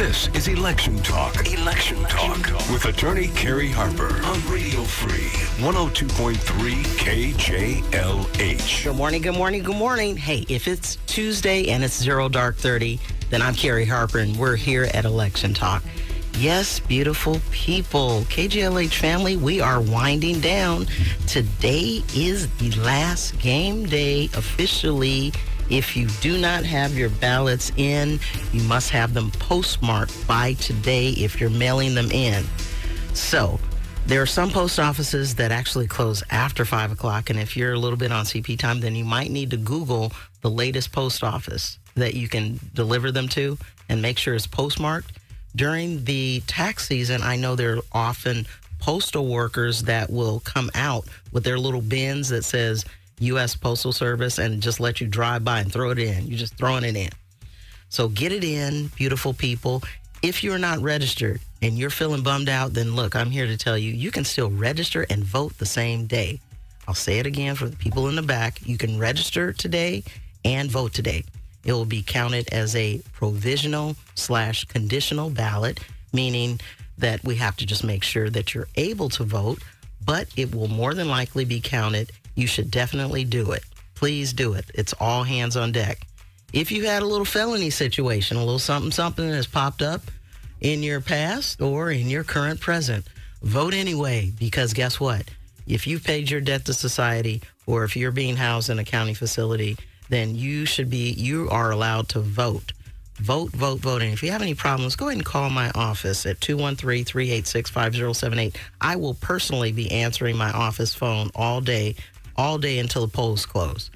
This is Election Talk. Election Talk with attorney Kerry Harper on Radio Free 102.3 KJLH. Good morning, good morning, good morning. Hey, if it's Tuesday and it's 0:30, then I'm Kerry Harper and we're here at Election Talk. Yes, beautiful people. KJLH family, we are winding down. Today is the last game day officially. If you do not have your ballots in, you must have them postmarked by today if you're mailing them in. So there are some post offices that actually close after 5 o'clock. And if you're a little bit on CP time, then you might need to Google the latest post office that you can deliver them to and make sure it's postmarked. During the tax season, I know there are often postal workers that will come out with their little bins that says U.S. Postal Service and just let you drive by and throw it in. You're just throwing it in. So get it in, beautiful people. If you're not registered and you're feeling bummed out, then look, I'm here to tell you, you can still register and vote the same day. I'll say it again for the people in the back. You can register today and vote today. It will be counted as a provisional/conditional ballot, meaning that we have to just make sure that you're able to vote, but it will more than likely be counted. You should definitely do it. Please do it. It's all hands on deck. If you had a little felony situation, a little something that's popped up in your past or in your current present, vote anyway, because guess what? If you've paid your debt to society or if you're being housed in a county facility, then you are allowed to vote. Vote. And if you have any problems, go ahead and call my office at 213-386-5078. I will personally be answering my office phone all day until the polls close.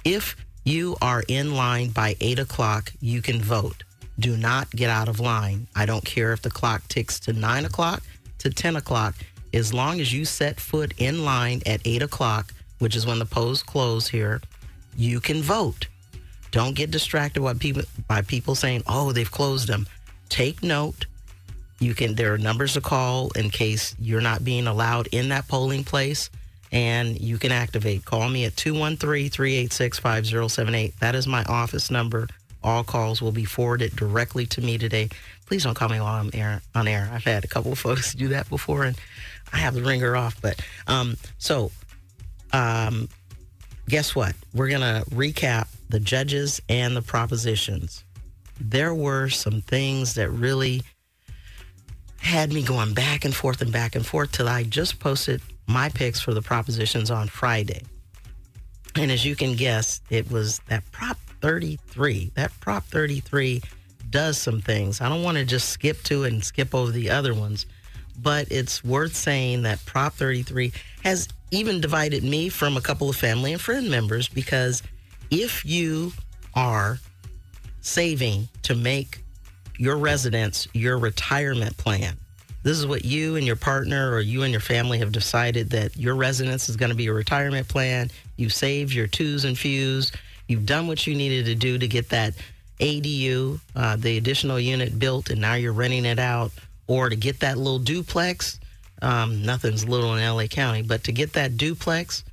If you are in line by 8 o'clock, you can vote. Do not get out of line. I don't care if the clock ticks to 9 o'clock to 10 o'clock. As long as you set foot in line at 8 o'clock, which is when the polls close here, you can vote. Don't get distracted by people saying, oh, they've closed them. Take note. There are numbers to call in case you're not being allowed in that polling place, and you can activate. Call me at 213-386-5078. That is my office number. All calls will be forwarded directly to me today. Please don't call me while I'm on air. I've had a couple of folks do that before, and I have the ringer off. But guess what? We're going to recap the judges and the propositions. There were some things that really had me going back and forth till I just posted my picks for the propositions on Friday. And as you can guess, it was that Prop 33. That Prop 33 does some things. I don't want to just skip to it and skip over the other ones, but it's worth saying that Prop 33 has even divided me from a couple of family and friend members, because if you are saving to make your residence your retirement plan, this is what you and your partner or you and your family have decided, that your residence is going to be a retirement plan. You've saved your twos and fews. You've done what you needed to do to get that ADU, the additional unit built, and now you're renting it out, or to get that little duplex. Nothing's little in LA County, but to get that duplex,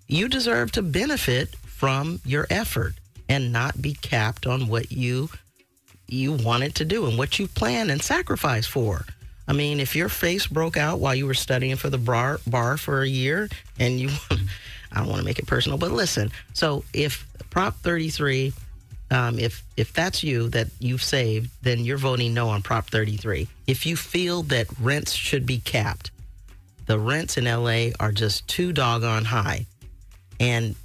you deserve to benefit from your effort and not be capped on what you wanted to do and what you planned and sacrificed for. I mean, if your face broke out while you were studying for the bar for a year and you, I don't want to make it personal, but listen. So if Prop 33, if that's you, that you've saved, then you're voting no on Prop 33. If you feel that rents should be capped, the rents in LA are just too doggone high, and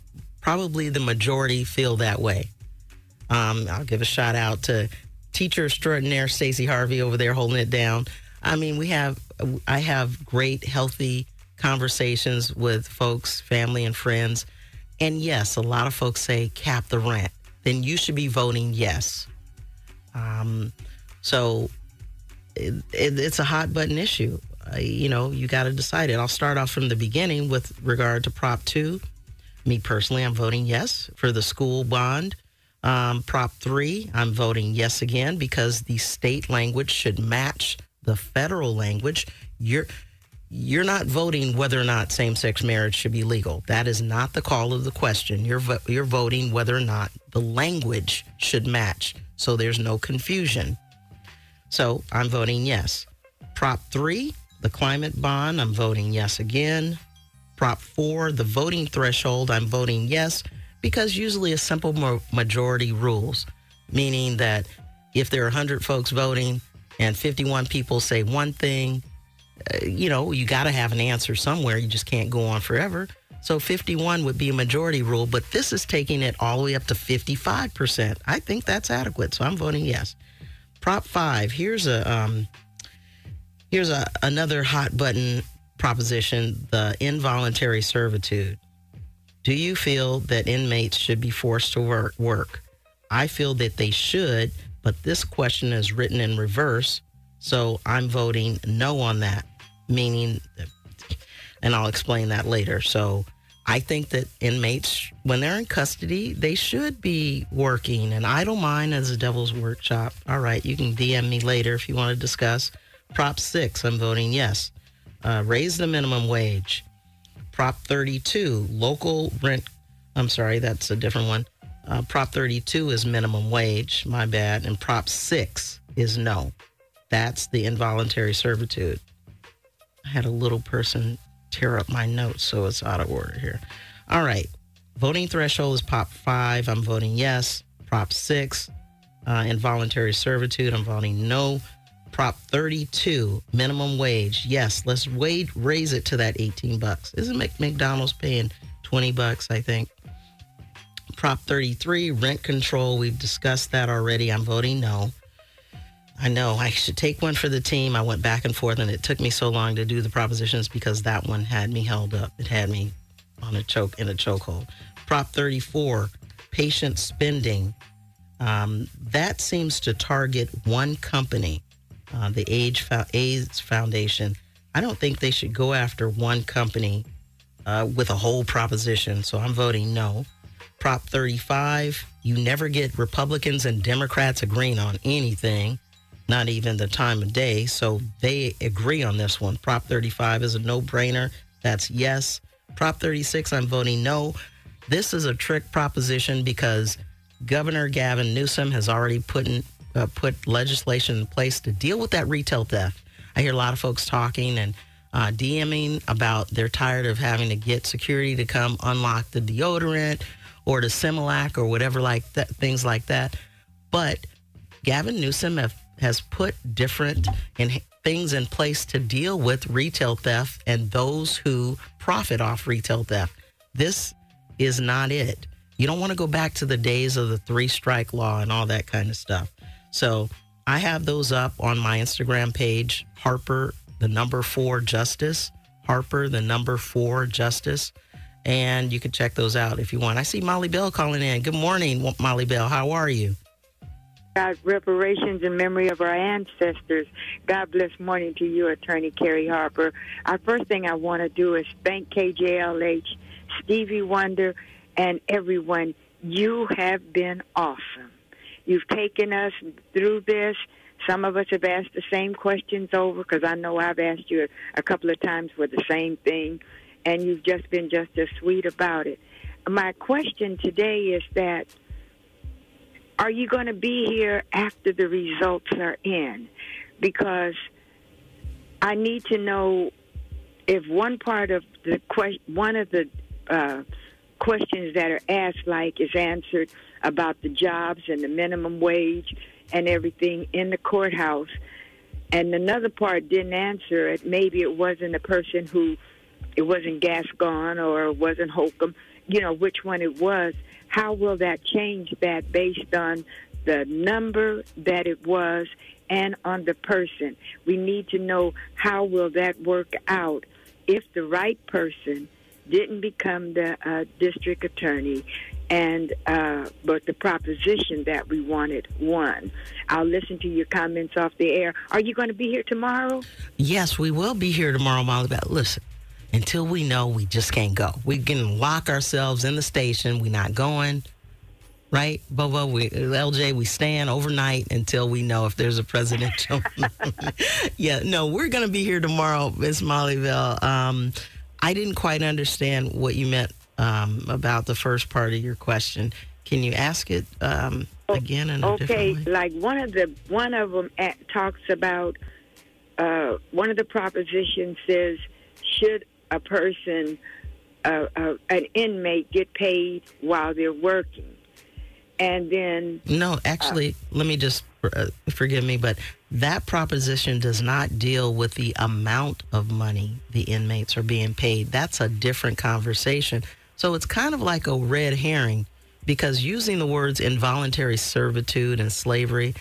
probably the majority feel that way. I'll give a shout out to teacher extraordinaire Stacey Harvey over there holding it down. I mean, I have great, healthy conversations with folks, family and friends. And yes, a lot of folks say cap the rent. Then you should be voting yes. So it's a hot button issue. You got to decide it. I'll start off from the beginning with regard to Prop 2. Me personally, I'm voting yes for the school bond. Prop 3, I'm voting yes again because the state language should match the federal language. You're not voting whether or not same-sex marriage should be legal. That is not the call of the question. You're voting whether or not the language should match, so there's no confusion. So I'm voting yes. Prop 3, the climate bond, I'm voting yes again. Prop 4, the voting threshold, I'm voting yes, because usually a simple majority rules, meaning that if there are 100 folks voting and 51 people say one thing, you got to have an answer somewhere. You just can't go on forever. So 51 would be a majority rule, but this is taking it all the way up to 55%. I think that's adequate, so I'm voting yes. Prop 5, here's another hot button proposition, the involuntary servitude. Do you feel that inmates should be forced to work? I feel that they should, but this question is written in reverse, so I'm voting no on that, meaning, and I'll explain that later. So I think that inmates, when they're in custody, they should be working, and I don't mind as a devil's workshop. All right, you can DM me later if you want to discuss. Prop 6, I'm voting yes. Raise the minimum wage. Prop 32, local rent. I'm sorry, that's a different one. Prop 32 is minimum wage, my bad. And Prop 6 is no. That's the involuntary servitude. I had a little person tear up my notes, so it's out of order here. All right. Voting threshold is Prop 5. I'm voting yes. Prop 6, involuntary servitude. I'm voting no. Prop 32, minimum wage. Yes, let's raise it to that $18. Isn't McDonald's paying $20, I think? Prop 33, rent control. We've discussed that already. I'm voting no. I know I should take one for the team. I went back and forth, and it took me so long to do the propositions because that one had me held up. It had me in a chokehold. Prop 34, patient spending. That seems to target one company, the AIDS Foundation. I don't think they should go after one company with a whole proposition, so I'm voting no. Prop 35, you never get Republicans and Democrats agreeing on anything, not even the time of day, so they agree on this one. Prop 35 is a no-brainer. That's yes. Prop 36, I'm voting no. This is a trick proposition because Governor Gavin Newsom has already put legislation in place to deal with that retail theft. I hear a lot of folks talking and DMing about they're tired of having to get security to come unlock the deodorant or the Similac or whatever like that, things like that. But Gavin Newsom has put different things in place to deal with retail theft and those who profit off retail theft. This is not it. You don't want to go back to the days of the 3-strike law and all that kind of stuff. So I have those up on my Instagram page, Harper, the number 4 Justice, Harper, the number 4 Justice. And you can check those out if you want. I see Molly Bell calling in. Good morning, Molly Bell. How are you? God, reparations in memory of our ancestors. God bless morning to you, Attorney Carrie Harper. Our first thing I want to do is thank KJLH, Stevie Wonder, and everyone. You have been awesome. You've taken us through this. Some of us have asked the same questions over because I know I've asked you a couple of times for the same thing, and you've just been just as sweet about it. My question today is that, are you going to be here after the results are in? Because I need to know if one part of the questions that are asked, like, is answered about the jobs and the minimum wage and everything in the courthouse, and another part didn't answer it. Maybe it wasn't a person who, it wasn't Gascon or it wasn't Holcomb, which one it was. How will that change that based on the number that it was and on the person? We need to know how will that work out if the right person didn't become the district attorney, and but the proposition that we wanted won. I'll listen to your comments off the air. Are you going to be here tomorrow? Yes, we will be here tomorrow, Molly. But listen, until we know, we just can't go. We can lock ourselves in the station. We're not going, right, Bobo? LJ, we stand overnight until we know if there's a presidential. Yeah, no, we're going to be here tomorrow, Miss Mollyville. I didn't quite understand what you meant about the first part of your question. Can you ask it again in a different way? Okay, like one of them talks about one of the propositions says, should a person, an inmate, get paid while they're working? And then no, actually, let me just forgive me, but that proposition does not deal with the amount of money the inmates are being paid. That's a different conversation. So it's kind of like a red herring, because using the words involuntary servitude and slavery,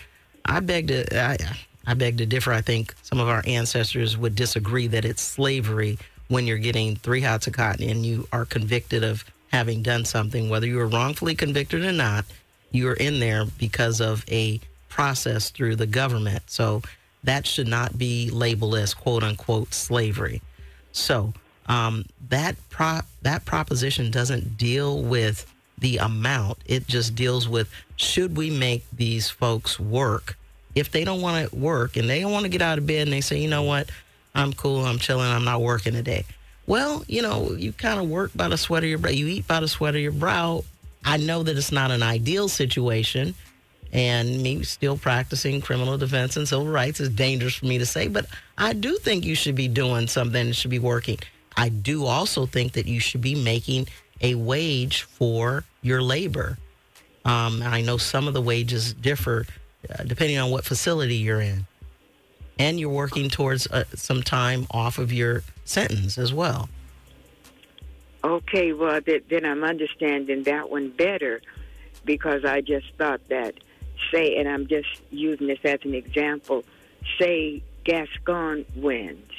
I beg to differ. I think some of our ancestors would disagree that it's slavery when you're getting 3 hots of cotton and you are convicted of having done something, whether you were wrongfully convicted or not. You are in there because of a process through the government. So that should not be labeled as quote unquote slavery. So that proposition doesn't deal with the amount. It just deals with, should we make these folks work? If they don't want to work and they don't want to get out of bed and they say, you know what, I'm cool, I'm chilling, I'm not working today. Well, you kind of work by the sweat of your brow. You eat by the sweat of your brow. I know that it's not an ideal situation, and me still practicing criminal defense and civil rights is dangerous for me to say, but I do think you should be doing something and should be working. I do also think that you should be making a wage for your labor. I know some of the wages differ depending on what facility you're in. And you're working towards some time off of your sentence as well. Okay, well, then I'm understanding that one better, because I just thought that, say, and I'm just using this as an example, say Gascon wins,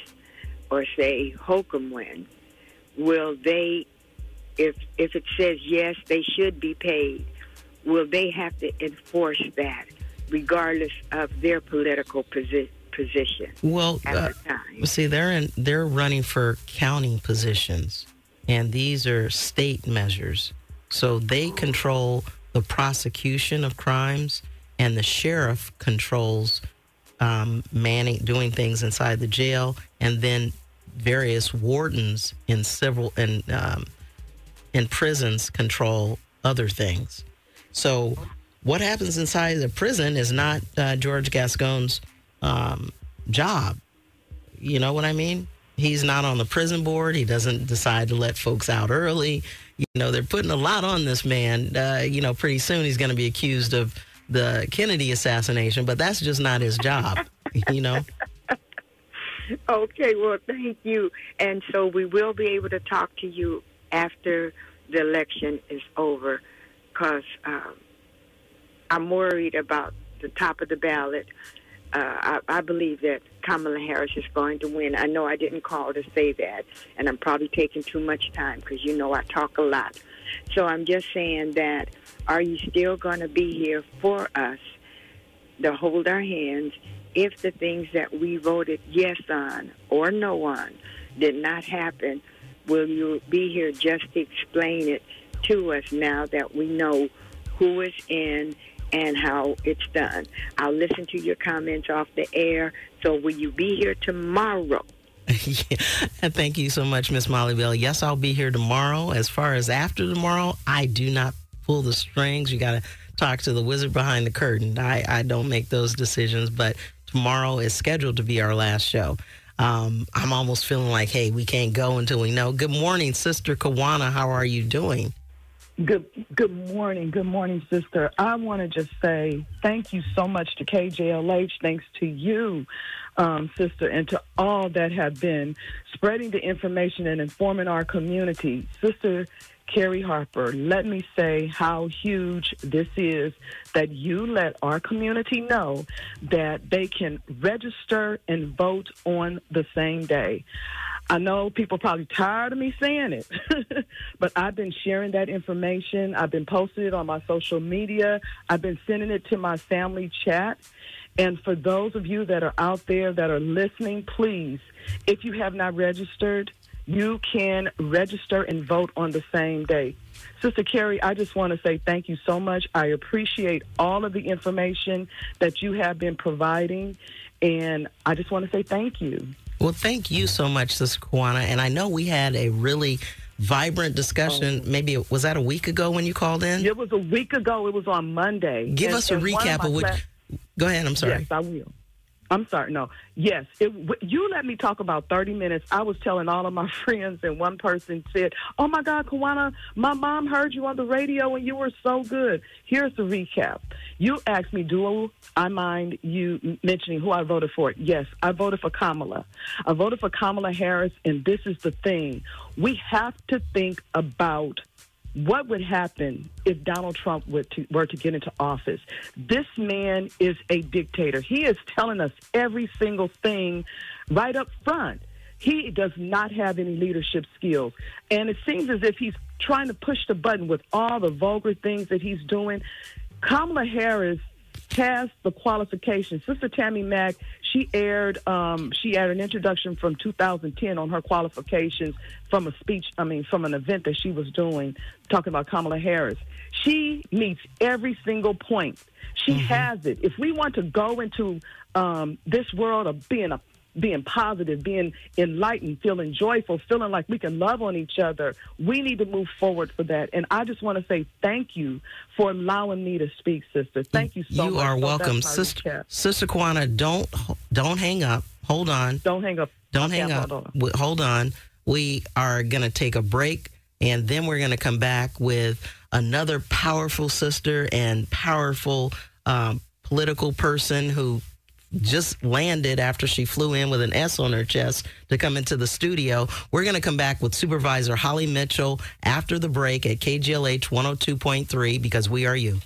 or say Holcomb wins. Will they, if it says yes, they should be paid, will they have to enforce that regardless of their political position? Well, at the time? See, they're running for county positions, and these are state measures. So they control the prosecution of crimes, and the sheriff controls doing things inside the jail, and then various wardens in prisons control other things. So what happens inside the prison is not George Gascon's job. You know what I mean? He's not on the prison board. He doesn't decide to let folks out early. They're putting a lot on this man. Pretty soon he's going to be accused of the Kennedy assassination, but that's just not his job, Okay, well, thank you. And so we will be able to talk to you after the election is over, because I'm worried about the top of the ballot. I believe that Kamala Harris is going to win. I know I didn't call to say that, and I'm probably taking too much time because I talk a lot. So I'm just saying that, are you still going to be here for us to hold our hands if the things that we voted yes on or no on did not happen? Will you be here just to explain it to us now that we know who is in and how it's done? I'll listen to your comments off the air. So will you be here tomorrow? Yeah. Thank you so much, Miss Molly Bell. Yes, I'll be here tomorrow. As far as after tomorrow, I do not pull the strings. You got to talk to the wizard behind the curtain. I don't make those decisions, but tomorrow is scheduled to be our last show. I'm almost feeling like, hey, we can't go until we know. Good morning, Sister Kawana. How are you doing? Good morning, sister. I want to just say thank you so much to KJLH. Thanks to you, sister, and to all that have been spreading the information and informing our community. Sister Carrie Harper, let me say how huge this is that you let our community know that they can register and vote on the same day. I know people are probably tired of me saying it, but I've been sharing that information. I've been posting it on my social media. I've been sending it to my family chat. And for those of you that are out there that are listening, please, if you have not registered, you can register and vote on the same day. Sister Carrie, I just want to say thank you so much. I appreciate all of the information that you have been providing, and I just want to say thank you. Well, thank you so much, Sister Kawana. And I know we had a really vibrant discussion. Maybe, was that a week ago when you called in? It was a week ago. It was on Monday. Give us a recap of what... Go ahead, I'm sorry. Yes, I will. I'm sorry, no. Yes, you let me talk about 30 minutes. I was telling all of my friends, and one person said, oh, my God, Kawana, my mom heard you on the radio, and you were so good. Here's the recap. You asked me, do I mind you mentioning who I voted for? Yes, I voted for Kamala. I voted for Kamala Harris, and this is the thing. We have to think about what would happen if Donald Trump were to get into office. This man is a dictator. He is telling us every single thing right up front. He does not have any leadership skills. And it seems as if he's trying to push the button with all the vulgar things that he's doing. Kamala Harris has the qualifications. Sister Tammy Mack, she had an introduction from 2010 on her qualifications from from an event that she was doing, talking about Kamala Harris. She meets every single point. She has it. If we want to go into this world of being positive, being enlightened, feeling joyful, feeling like we can love on each other, we need to move forward for that. And I just want to say thank you for allowing me to speak, sister. Thank you so much. You are welcome. Sister Kawana, don't hang up. Hold on. Don't hang up. Don't hang up. Hold on. We are going to take a break, and then we're going to come back with another powerful sister and powerful political person who just landed after she flew in with an S on her chest to come into the studio. We're going to come back with Supervisor Holly Mitchell after the break at KGLH 102.3, because we are you.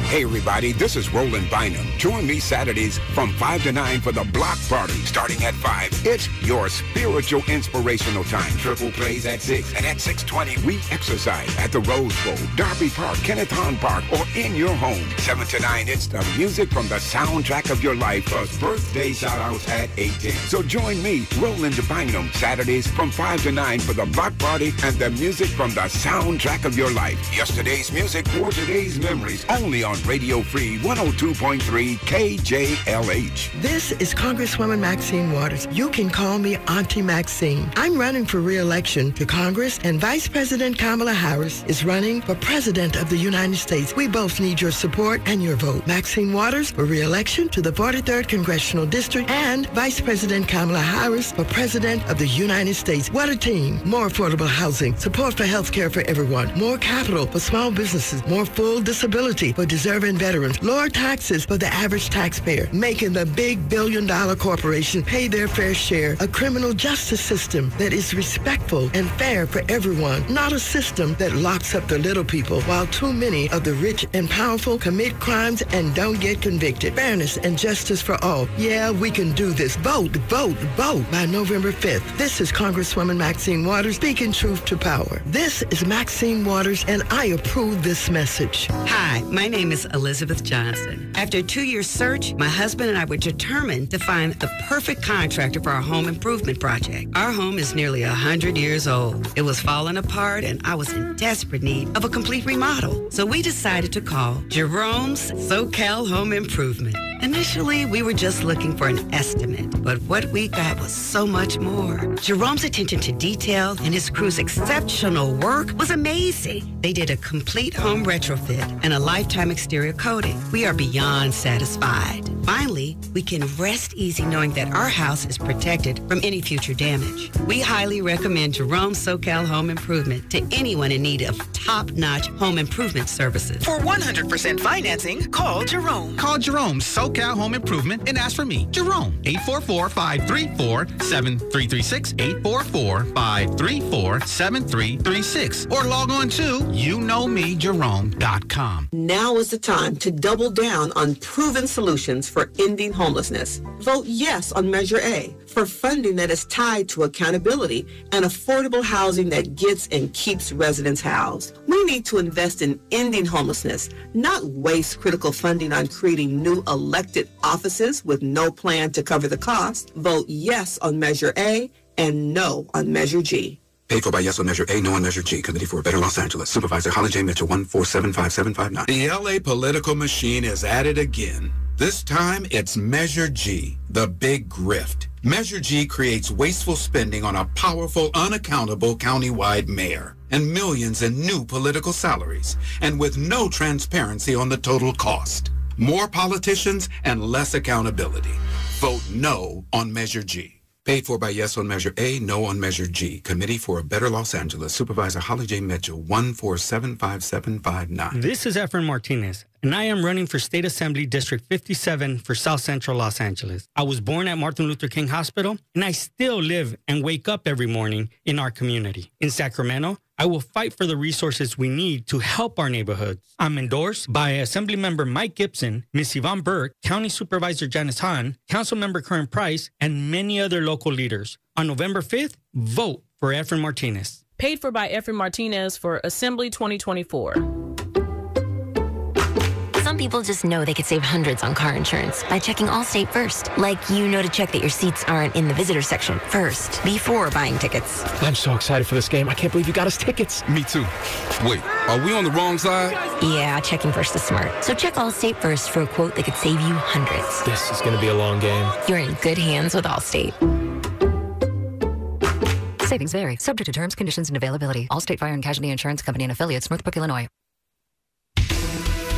Hey, everybody, this is Roland Bynum. Join me Saturdays from 5 to 9 for the Block Party, starting at 5. It's your spiritual inspirational time. Triple plays at 6, and at 6:20, we exercise at the Rose Bowl, Darby Park, Kenneth Hahn Park, or in your home. 7 to 9, it's the music from the soundtrack of your life, plus birthday shout-outs at 8:10. So join me, Roland Bynum, Saturdays from 5 to 9 for the Block Party and the music from the soundtrack of your life. Yesterday's music for today's memories, only on Radio Free 102.3 KJLH. This is Congresswoman Maxine Waters. You can call me Auntie Maxine. I'm running for re-election to Congress, and Vice President Kamala Harris is running for President of the United States. We both need your support and your vote. Maxine Waters for re-election to the 43rd Congressional District, and Vice President Kamala Harris for President of the United States. What a team. More affordable housing, support for health care for everyone, more capital for small businesses, more full disability for deserving veterans, lower taxes for the average taxpayer, making the big billion-dollar corporation pay their fair share, a criminal justice system that is respectful and fair for everyone, not a system that locks up the little people while too many of the rich and powerful commit crimes and don't get convicted. Fairness and justice for all. Yeah, we can do this. Vote, vote, vote by November 5th. This is Congresswoman Maxine Waters speaking truth to power. This is Maxine Waters, and I approve this message. Hi, my name is Elizabeth Johnson. After a 2-year search, my husband and I were determined to find the perfect contractor for our home improvement project. Our home is nearly 100 years old. It was falling apart, and I was in desperate need of a complete remodel. So we decided to call Jerome's SoCal Home Improvement. Initially, we were just looking for an estimate, but what we got was so much more. Jerome's attention to detail and his crew's exceptional work was amazing. They did a complete home retrofit and a lifetime exterior coating. We are beyond satisfied. Finally, we can rest easy knowing that our house is protected from any future damage. We highly recommend Jerome's SoCal Home Improvement to anyone in need of top-notch home improvement services. For 100% financing, call Jerome. Call Jerome SoCal Home Improvement and ask for me, Jerome. 844-534-7336, 844-534-7336, or log on to YouKnowMeJerome.com. Now is the time to double down on proven solutions for ending homelessness. Vote yes on Measure A for funding that is tied to accountability and affordable housing that gets and keeps residents housed. We need to invest in ending homelessness, not waste critical funding on creating new elected offices with no plan to cover the cost. Vote yes on Measure A and no on Measure G. Paid for by yes on Measure A, no on Measure G. Committee for a Better Los Angeles. Supervisor Holly J. Mitchell, 1475759. The LA political machine is at it again. This time, it's Measure G, the big grift. Measure G creates wasteful spending on a powerful, unaccountable countywide mayor. and millions in new political salaries, and with no transparency on the total cost. More politicians and less accountability. Vote no on Measure G. Paid for by Yes on Measure A, No on Measure G. Committee for a Better Los Angeles. Supervisor Holly J. Mitchell, 1475759. This is Efren Martinez, and I am running for State Assembly District 57 for South Central Los Angeles. I was born at Martin Luther King Hospital, and I still live and wake up every morning in our community. In Sacramento, I will fight for the resources we need to help our neighborhoods. I'm endorsed by Assemblymember Mike Gibson, Ms. Yvonne Burke, County Supervisor Janice Hahn, Councilmember Karen Price, and many other local leaders. On November 5th, vote for Efren Martinez. Paid for by Efren Martinez for Assembly 2024. Some people just know they could save hundreds on car insurance by checking Allstate first. Like you know to check that your seats aren't in the visitor section first before buying tickets. I'm so excited for this game. I can't believe you got us tickets. Me too. Wait, are we on the wrong side? Yeah, checking first is smart. So check Allstate first for a quote that could save you hundreds. This is going to be a long game. You're in good hands with Allstate. Savings vary. Subject to terms, conditions, and availability. Allstate Fire and Casualty Insurance Company and affiliates, Northbrook, Illinois.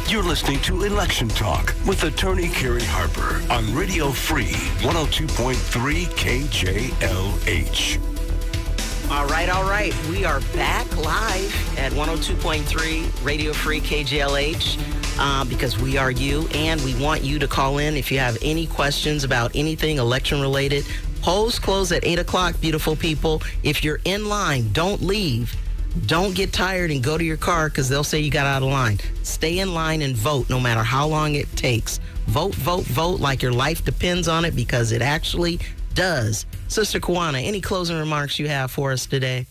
You're listening to Election Talk with Attorney Kerry Harper on Radio Free 102.3 KJLH. All right. We are back live at 102.3 Radio Free KJLH because we are you, and we want you to call in if you have any questions about anything election related. Polls close at 8 o'clock, beautiful people. If you're in line, don't leave. Don't get tired and go to your car because they'll say you got out of line. Stay in line and vote no matter how long it takes. Vote like your life depends on it because it actually does. Sister Kwana, any closing remarks you have for us today?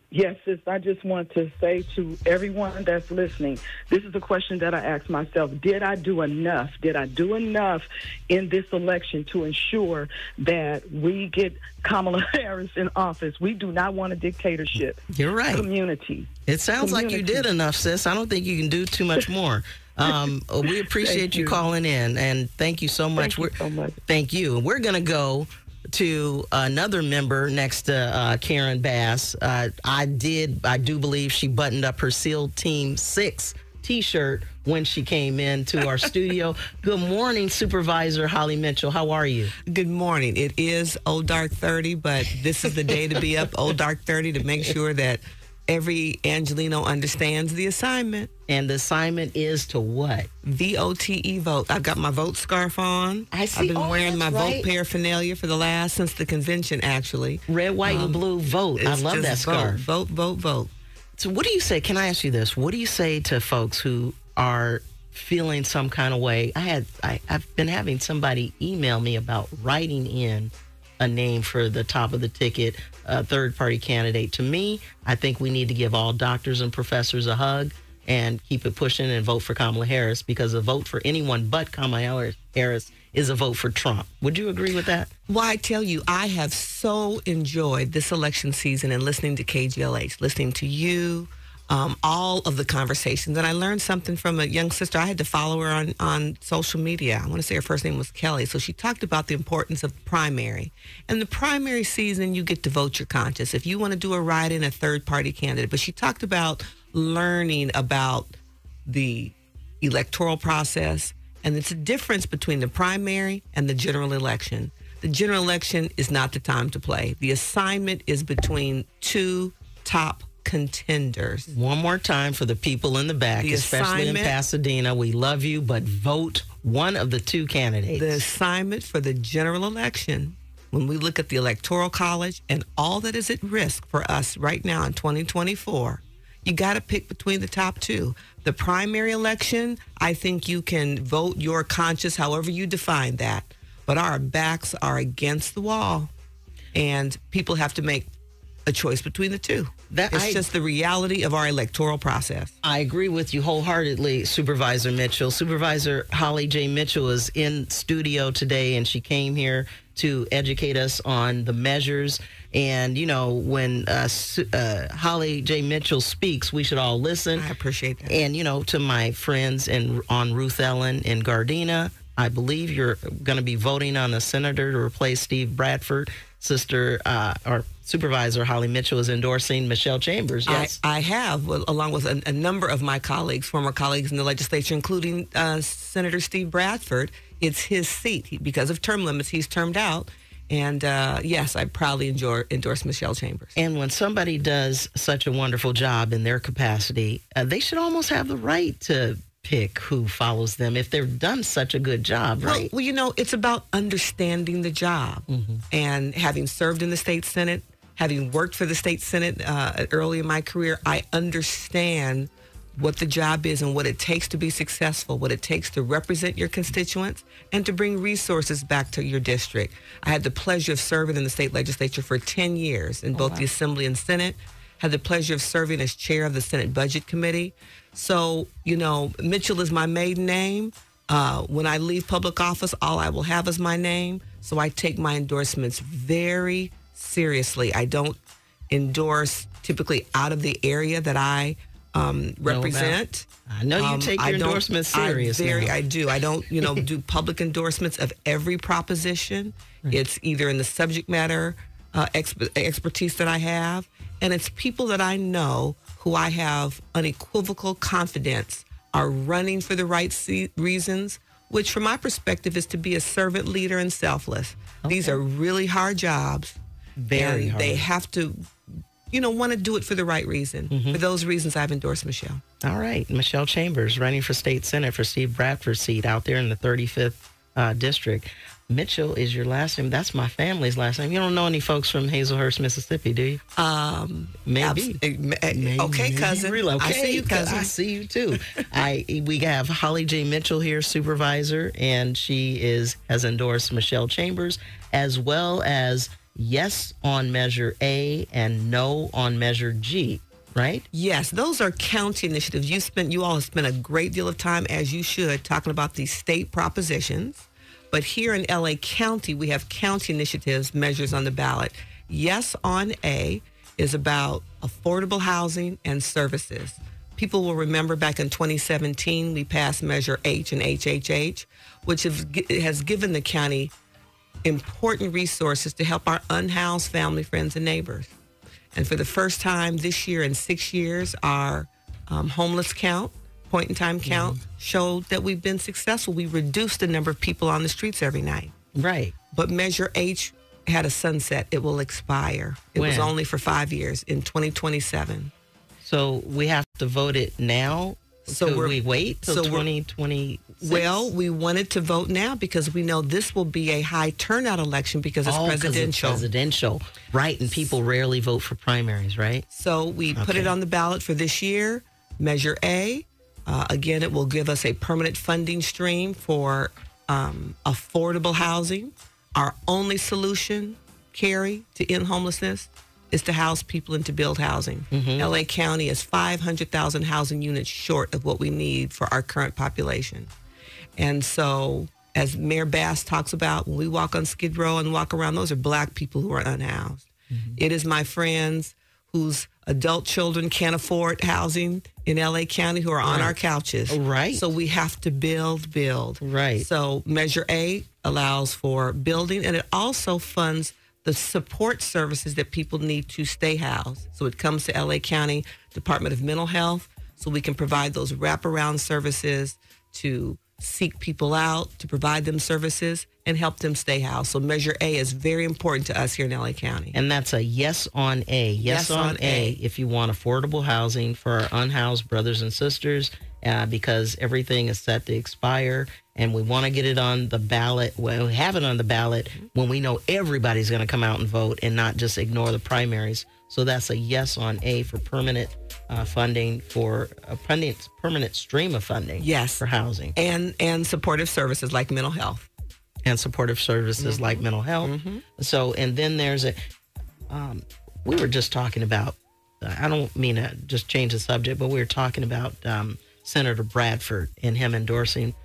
Yes, sis, I just want to say to everyone that's listening, this is a question that I asked myself. Did I do enough? Did I do enough in this election to ensure that we get Kamala Harris in office? We do not want a dictatorship. You're right. Community. It sounds like you did enough, sis. I don't think you can do too much more. We appreciate you calling in, and thank you so much. Thank you so much. Thank you. We're going to go to another member next to Karen Bass. I do believe she buttoned up her SEAL Team 6 T-shirt when she came into our studio. Good morning, Supervisor Holly Mitchell. How are you? Good morning. It is Old Dark 30, but this is the day to be up Old Dark 30 to make sure that every Angelino understands the assignment. And the assignment is to what? VOTE, vote. I've got my vote scarf on. I see. I've been wearing my vote paraphernalia for the since the convention, actually. Red, white, and blue, vote. I love that scarf. Vote. So what do you say? Can I ask you this? What do you say to folks who are feeling some kind of way? I've been having somebody email me about writing in a name for the top of the ticket, third-party candidate. To me, I think we need to give all doctors and professors a hug and keep it pushing and vote for Kamala Harris, because a vote for anyone but Kamala Harris is a vote for Trump. Would you agree with that? Well, I tell you, I have so enjoyed this election season and listening to KGLH, listening to you, all of the conversations. And I learned something from a young sister. I had to follow her on social media. I want to say her first name was Kelly. So she talked about the importance of primary. And the primary season, you get to vote your conscience. If you want to do a write-in, a third-party candidate. But she talked about learning about the electoral process. And it's a difference between the primary and the general election. The general election is not the time to play. The assignment is between two top contenders. One more time for the people in the back, especially in Pasadena. We love you, but vote one of the two candidates. The assignment for the general election, when we look at the Electoral College and all that is at risk for us right now in 2024, you got to pick between the top two. The primary election, I think you can vote your conscience however you define that. But our backs are against the wall, and people have to make a choice between the two. It's just the reality of our electoral process. I agree with you wholeheartedly, Supervisor Mitchell. Supervisor Holly J. Mitchell is in studio today, and she came here to educate us on the measures. And, you know, when Holly J. Mitchell speaks, we should all listen. I appreciate that. And, you know, to my friends on Ruth Ellen in Gardena, I believe you're going to be voting on a senator to replace Steve Bradford. Sister Supervisor Holly Mitchell is endorsing Michelle Chambers. Yes, I have, along with a number of my colleagues, former colleagues in the legislature, including Senator Steve Bradford. It's his seat. Because of term limits, he's termed out. And yes, I proudly endorse Michelle Chambers. And when somebody does such a wonderful job in their capacity, they should almost have the right to pick who follows them if they've done such a good job, right? Well, you know, it's about understanding the job. And having served in the state Senate, having worked for the state Senate early in my career, I understand what the job is and what it takes to be successful, what it takes to represent your constituents and to bring resources back to your district. I had the pleasure of serving in the state legislature for 10 years in both the Assembly and Senate, had the pleasure of serving as chair of the Senate Budget Committee. So, you know, Mitchell is my maiden name. When I leave public office, all I will have is my name. So I take my endorsements very seriously. I don't endorse typically out of the area that I represent. I know you take your endorsements serious. I do. I don't, do public endorsements of every proposition. Right. It's either in the subject matter expertise that I have, and it's people that I know who I have unequivocal confidence are running for the right reasons, which from my perspective is to be a servant leader and selfless. Okay. These are really hard jobs. Very hard. They have to want to do it for the right reason. For those reasons, I've endorsed Michelle. All right. Michelle Chambers running for state Senate for Steve Bradford's seat out there in the 35th district. Mitchell is your last name. That's my family's last name. You don't know any folks from Hazelhurst, Mississippi, do you? Maybe. Okay, cousin. Relocate. I see you, cousin. I see you, too. We have Holly J. Mitchell here, supervisor, and she has endorsed Michelle Chambers, as well as yes on Measure A and no on Measure G, right? Yes, those are county initiatives. You all have spent a great deal of time, as you should, talking about these state propositions. But here in LA County, we have county initiatives, measures on the ballot. Yes on A is about affordable housing and services. People will remember back in 2017, we passed Measure H and HHH, which has given the county important resources to help our unhoused family, friends, and neighbors. And for the first time this year in 6 years, our homeless count, point-in-time count, showed that we've been successful. We reduced the number of people on the streets every night. Right. But Measure H had a sunset. It will expire. It was only for 5 years in 2027. So we have to vote it now? So we wait till 2026? Well, we wanted to vote now because we know this will be a high turnout election because it's presidential. It's presidential. Right, and people rarely vote for primaries, right? So we put it on the ballot for this year. Measure A. Again, it will give us a permanent funding stream for affordable housing. Our only solution, Carrie, to end homelessness is to house people and to build housing. LA County is 500,000 housing units short of what we need for our current population. And so, as Mayor Bass talks about, when we walk on Skid Row and walk around, those are Black people who are unhoused. It is my friends whose adult children can't afford housing in LA County who are on our couches. Right. So we have to build. Right. So Measure A allows for building, and it also funds the support services that people need to stay housed. So it comes to LA County Department of Mental Health, so we can provide those wraparound services to seek people out, to provide them services, and help them stay housed. So Measure A is very important to us here in LA County. And that's a yes on A. Yes on A if you want affordable housing for our unhoused brothers and sisters, because everything is set to expire. And we want to get it on the ballot. Well, we have it on the ballot when we know everybody's going to come out and vote and not just ignore the primaries. So that's a yes on A for permanent funding, for a permanent stream of funding. Yes. For housing. And supportive services like mental health. And supportive services like mental health. So, and then there's we were just talking about, I don't mean to just change the subject, but we were talking about Senator Bradford and him endorsing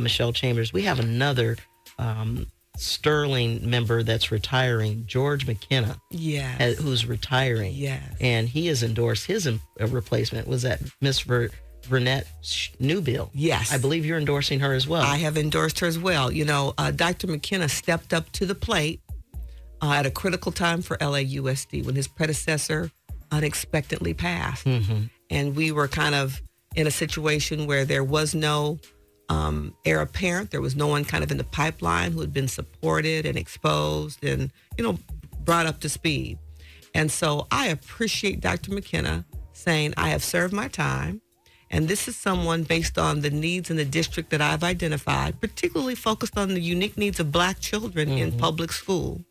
Michelle Chambers. We have another sterling member that's retiring, George McKenna. Yes. Who's retiring. Yes. And he has endorsed his replacement. Was that Miss Vernette Newbill? Yes. I believe you're endorsing her as well. I have endorsed her as well. Dr. McKenna stepped up to the plate at a critical time for LAUSD when his predecessor unexpectedly passed. And we were kind of in a situation where there was no heir apparent. There was no one kind of in the pipeline who had been supported and exposed and, brought up to speed. And so I appreciate Dr. McKenna saying, I have served my time. And this is someone based on the needs in the district that I've identified, particularly focused on the unique needs of Black children in public school.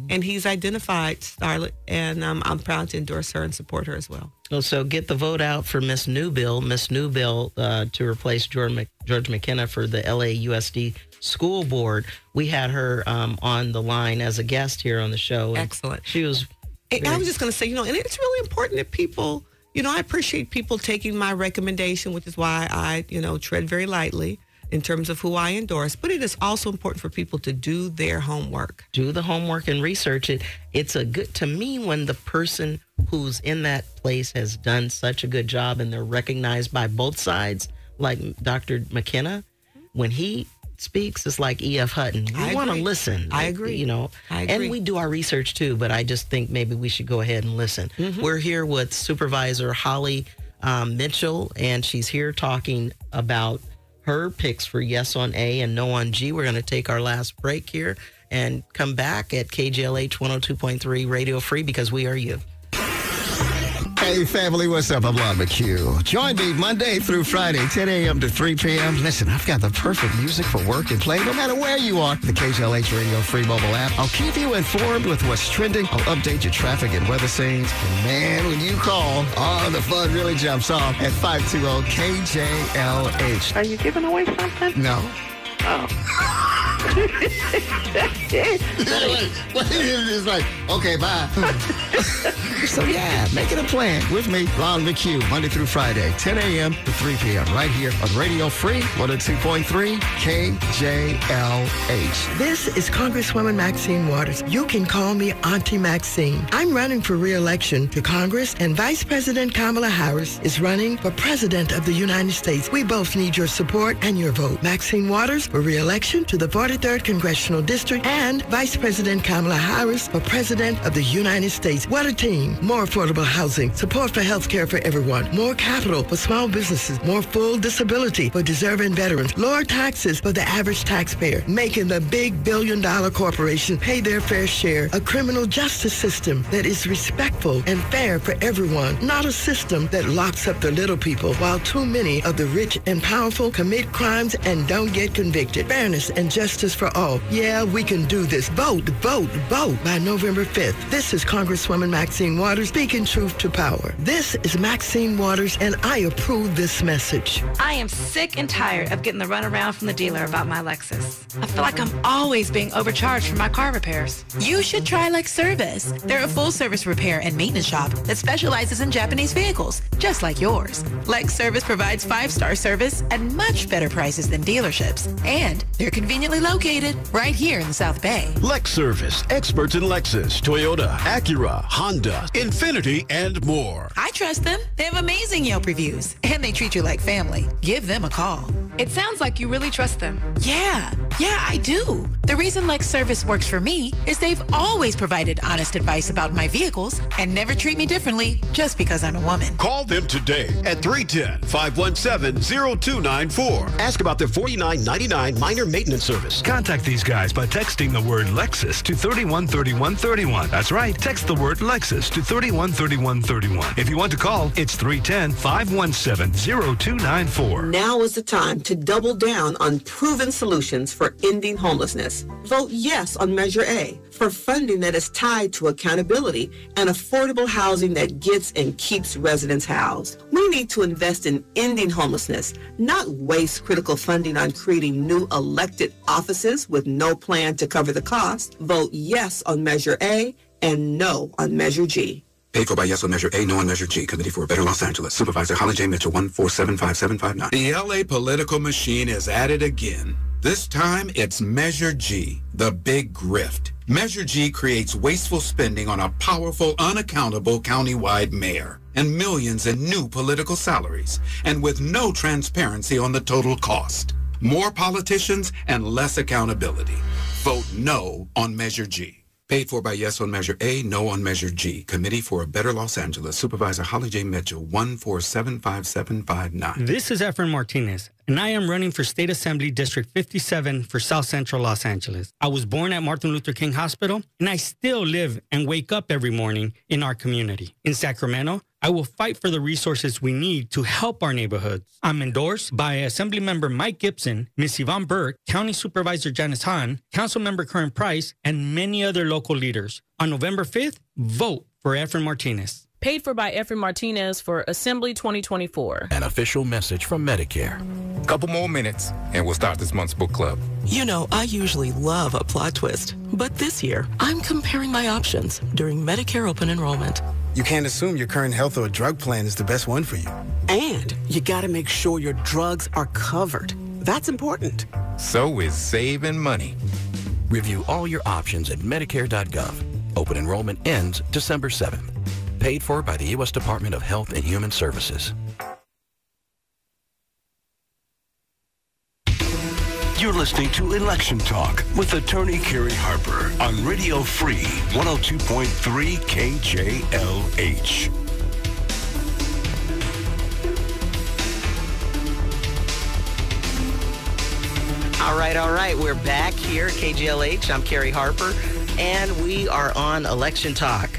And he's identified Starlet, and I'm proud to endorse her and support her as well. So get the vote out for Miss Newbill. Miss Newbill to replace George McKenna for the LAUSD School Board. We had her on the line as a guest here on the show. Excellent. She was... I was just going to say, and it's really important that people, I appreciate people taking my recommendation, which is why I, tread very lightly in terms of who I endorse. But it is also important for people to do their homework. Do the homework and research it. It's a good, to me, when the person who's in that place has done such a good job and they're recognized by both sides, like Dr. McKenna, when he speaks, it's like E.F. Hutton. We want to listen. I agree. I agree. And we do our research too, but I just think maybe we should go ahead and listen. We're here with Supervisor Holly Mitchell, and she's here talking about her picks for yes on A and no on G. We're going to take our last break here and come back at KJLH 102.3 Radio Free, because we are you. Hey, family, what's up? I'm Lon McHugh. Join me Monday through Friday, 10 a.m. to 3 p.m. Listen, I've got the perfect music for work and play, no matter where you are. The KJLH Radio Free mobile app. I'll keep you informed with what's trending. I'll update your traffic and weather scenes. And man, when you call, the fun really jumps off at 520-KJLH. Are you giving away something? No. Oh. It's like, okay, bye. So, yeah, make it a plan with me, Lon McHugh, Monday through Friday, 10 a.m. to 3 p.m. right here on Radio Free, 102.3 KJLH. This is Congresswoman Maxine Waters. You can call me Auntie Maxine. I'm running for re-election to Congress, and Vice President Kamala Harris is running for President of the United States. We both need your support and your vote. Maxine Waters for re-election to the 43rd Congressional District, and Vice President Kamala Harris for President of the United States. What a team. More affordable housing, support for health care for everyone, more capital for small businesses, more full disability for deserving veterans, lower taxes for the average taxpayer, making the big billion-dollar corporation pay their fair share, a criminal justice system that is respectful and fair for everyone, not a system that locks up the little people while too many of the rich and powerful commit crimes and don't get convicted. Fairness and justice for all. Yeah, we can do this. Vote, vote, vote by November 5th. This is Congresswoman Maxine Waters speaking truth to power. This is Maxine Waters, and I approve this message. I am sick and tired of getting the runaround from the dealer about my Lexus. I feel like I'm always being overcharged for my car repairs. You should try Lex Service. They're a full-service repair and maintenance shop that specializes in Japanese vehicles, just like yours. Lex Service provides 5-star service at much better prices than dealerships, and they're conveniently located right here in the South Bay. Lex Service, experts in Lexus, Toyota, Acura, Honda, Infiniti, and more. I trust them. They have amazing Yelp reviews, and they treat you like family. Give them a call. It sounds like you really trust them. Yeah, I do. The reason Lex Service works for me is they've always provided honest advice about my vehicles and never treat me differently just because I'm a woman. Call them today at 310-517-0294. Ask about their $49.99 minor maintenance service. Contact these guys by texting the word Lexus to 313131. That's right. Text the word Lexus to 313131. If you want to call, it's 310-517-0294. Now is the time to double down on proven solutions for ending homelessness. Vote yes on Measure A for funding that is tied to accountability and affordable housing that gets and keeps residents housed. We need to invest in ending homelessness, not waste critical funding on creating new elected offices with no plan to cover the cost. Vote yes on Measure A and no on Measure G. Paid for by yes on Measure A, no on Measure G. Committee for a Better Los Angeles. Supervisor Holly J. Mitchell, 1475759. The LA political machine is at it again. This time, it's Measure G, the big grift. Measure G creates wasteful spending on a powerful, unaccountable countywide mayor and millions in new political salaries, and with no transparency on the total cost. More politicians and less accountability. Vote no on Measure G. Paid for by Yes on Measure A, No on Measure G. Committee for a Better Los Angeles. Supervisor Holly J. Mitchell, 1475759. This is Efren Martinez, and I am running for State Assembly District 57 for South Central Los Angeles. I was born at Martin Luther King Hospital, and I still live and wake up every morning in our community. In Sacramento, I will fight for the resources we need to help our neighborhoods. I'm endorsed by Assemblymember Mike Gibson, Ms. Yvonne Burke, County Supervisor Janice Hahn, Councilmember Karen Price, and many other local leaders. On November 5th, vote for Efren Martinez. Paid for by Efren Martinez for Assembly 2024. An official message from Medicare. Couple more minutes, and we'll start this month's book club. You know, I usually love a plot twist, but this year, I'm comparing my options during Medicare open enrollment. You can't assume your current health or drug plan is the best one for you. And you gotta make sure your drugs are covered. That's important. So is saving money. Review all your options at Medicare.gov. Open enrollment ends December 7th. Paid for by the U.S. Department of Health and Human Services. You're listening to Election Talk with Attorney Kerry Harper on Radio Free 102.3 KJLH. All right. We're back here at KJLH. I'm Kerry Harper, and we are on Election Talk.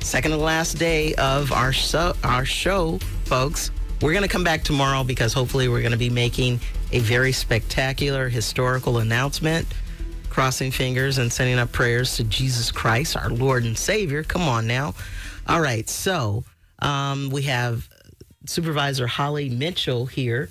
Second to last day of our show, folks. We're going to come back tomorrow because hopefully we're going to be making a very spectacular historical announcement, crossing fingers and sending up prayers to Jesus Christ, our Lord and Savior. Come on now. All right, so we have Supervisor Holly Mitchell here,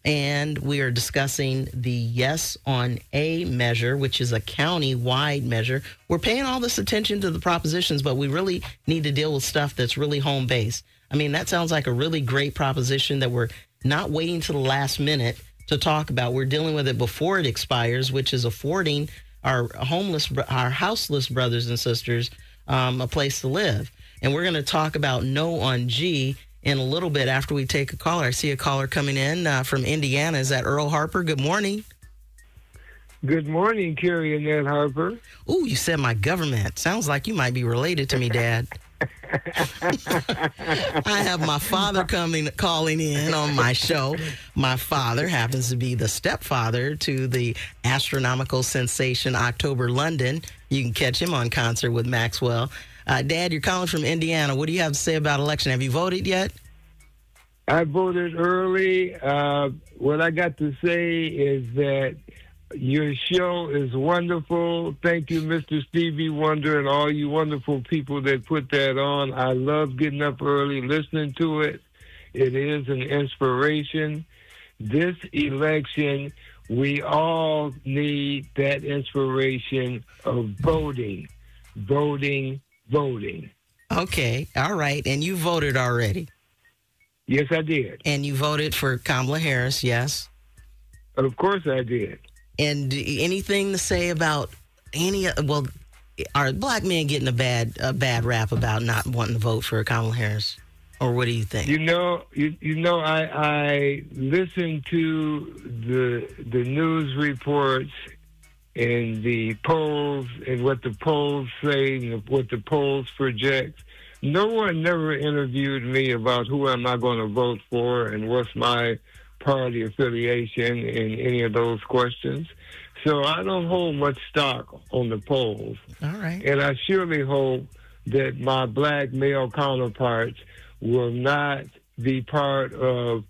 and we are discussing the Yes on A measure, which is a county-wide measure. We're paying all this attention to the propositions, but we really need to deal with stuff that's really home-based. I mean, that sounds like a really great proposition that we're not waiting to the last minute to talk about. We're dealing with it before it expires, which is affording our houseless brothers and sisters a place to live. And we're going to talk about No on G in a little bit after we take a caller. I see a caller coming in from Indiana. Is that Earl Harper? Good morning. Good morning, Kerry and Ed Harper. Ooh, you said my government. Sounds like you might be related to me, Dad. I have my father calling in on my show. My father happens to be the stepfather to the astronomical sensation October London. You can catch him on Concert with Maxwell. Dad, you're calling from Indiana. What do you have to say about election? Have you voted yet? I voted early. What I got to say is that your show is wonderful. Thank you, Mr. Stevie Wonder, and all you wonderful people that put that on. I love getting up early, listening to it. It is an inspiration. This election, we all need that inspiration of voting. Okay, all right. And you voted already? Yes, I did. And you voted for Kamala Harris, yes? Of course I did. And anything to say about are black men getting a bad rap about not wanting to vote for Kamala Harris? Or what do you think? You know, I listen to the news reports and the polls and what the polls say and what the polls project. No one never interviewed me about who am I going to vote for and what's my party affiliation in any of those questions. So I don't hold much stock on the polls. All right. And I surely hope that my black male counterparts will not be part of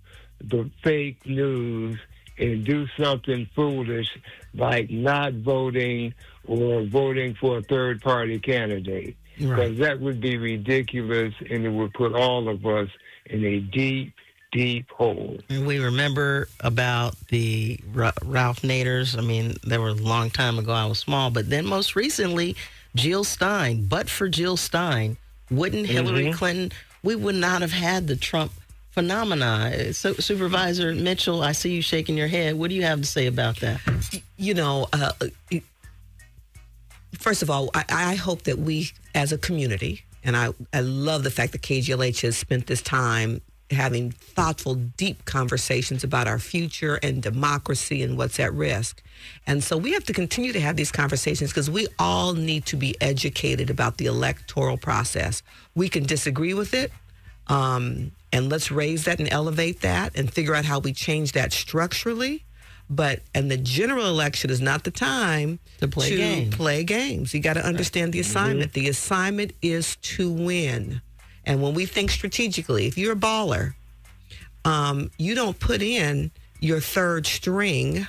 the fake news and do something foolish like not voting or voting for a third-party candidate. Because that would be ridiculous, and it would put all of us in a deep hole. And we remember about the Ralph Naders. I mean, they were a long time ago. I was small. But then most recently, Jill Stein. But for Jill Stein, wouldn't Hillary Clinton, we would not have had the Trump phenomena. So, Supervisor Mitchell, I see you shaking your head. What do you have to say about that? You know, first of all, I hope that we as a community, and I love the fact that KGLH has spent this time having thoughtful, deep conversations about our future and democracy and what's at risk. And so we have to continue to have these conversations because we all need to be educated about the electoral process. We can disagree with it, and let's raise that and elevate that and figure out how we change that structurally. And the general election is not the time to play games. You got to understand the assignment. The assignment is to win. And when we think strategically, if you're a baller, you don't put in your third string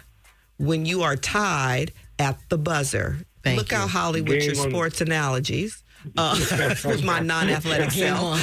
when you are tied at the buzzer. Look how Hollywood with your sports analogies. With my non-athletic self.